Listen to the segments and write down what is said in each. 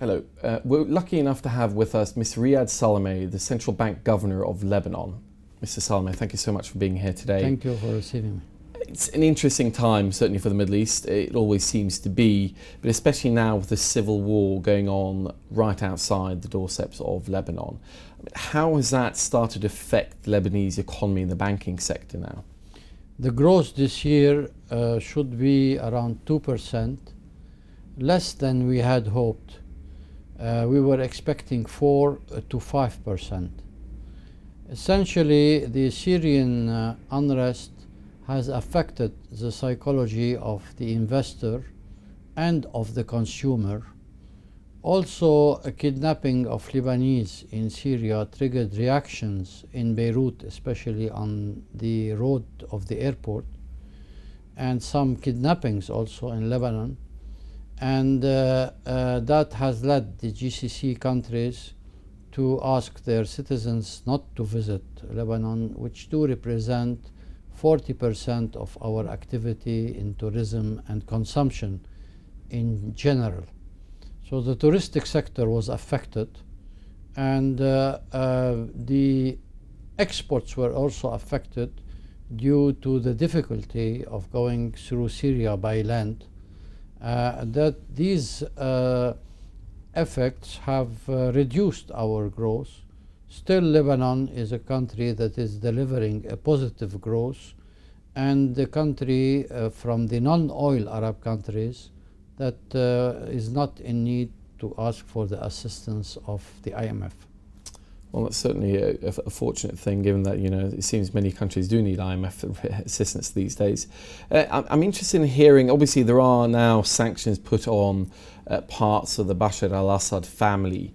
Hello. We're lucky enough to have with us Mr. Riad Salameh, the Central Bank Governor of Lebanon. Mr. Salameh, thank you so much for being here today. Thank you for receiving me. It's an interesting time, certainly for the Middle East. It always seems to be, but especially now with the civil war going on right outside the doorsteps of Lebanon. How has that started to affect the Lebanese economy and the banking sector now? The growth this year should be around 2%, less than we had hoped. We were expecting 4 to 5%. Essentially, the Syrian unrest has affected the psychology of the investor and of the consumer. Also, a kidnapping of Lebanese in Syria triggered reactions in Beirut, especially on the road of the airport, and some kidnappings also in Lebanon. And that has led the GCC countries to ask their citizens not to visit Lebanon, which do represent 40% of our activity in tourism and consumption in general. So the touristic sector was affected, and the exports were also affected due to the difficulty of going through Syria by land. That these effects have reduced our growth. Still, Lebanon is a country that is delivering a positive growth, and the country from the non-oil Arab countries that is not in need to ask for the assistance of the IMF. Well, that's certainly a fortunate thing, given that, you know, it seems many countries do need IMF assistance these days. I'm interested in hearing, obviously there are now sanctions put on parts of the Bashar al-Assad family.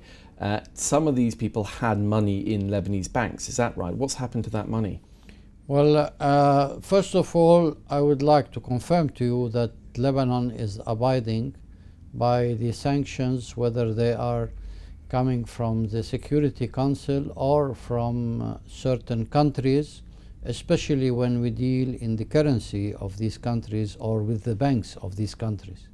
Some of these people had money in Lebanese banks, is that right? What's happened to that money? Well, first of all, I would like to confirm to you that Lebanon is abiding by the sanctions, whether they are coming from the Security Council or from certain countries, especially when we deal in the currency of these countries or with the banks of these countries.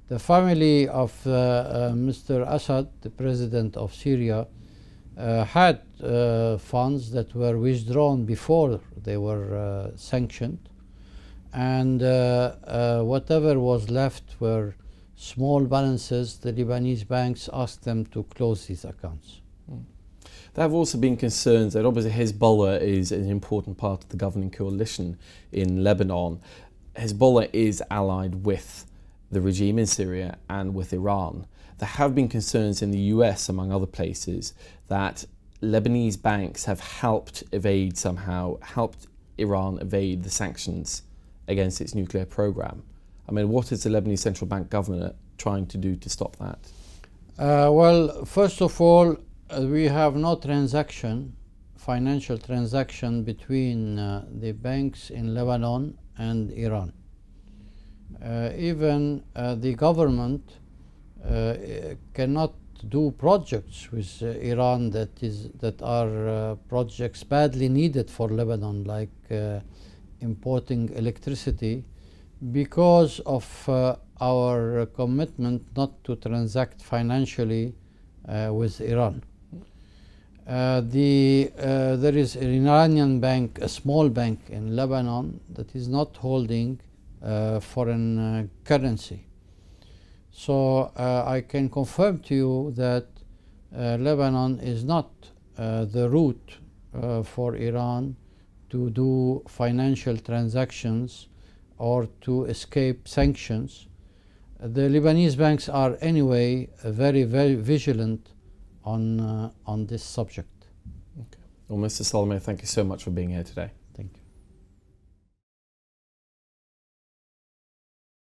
The family of Mr. Assad, the president of Syria, had funds that were withdrawn before they were sanctioned, and whatever was left were small balances. The Lebanese banks asked them to close these accounts. There have also been concerns that obviously Hezbollah is an important part of the governing coalition in Lebanon. Hezbollah is allied with the regime in Syria and with Iran. There have been concerns in the US, among other places, that Lebanese banks have helped Iran evade the sanctions against its nuclear program. I mean, what is the Lebanese Central Bank governor trying to do to stop that? Well, first of all, we have no financial transaction between the banks in Lebanon and Iran. Even the government cannot do projects with Iran that are projects badly needed for Lebanon, like importing electricity, because of our commitment not to transact financially with Iran. There is an Iranian bank, a small bank in Lebanon, that is not holding foreign currency. So I can confirm to you that Lebanon is not the route for Iran to do financial transactions or to escape sanctions. The Lebanese banks are anyway very, very vigilant on this subject. Okay. Well, Mr. Salameh, thank you so much for being here today.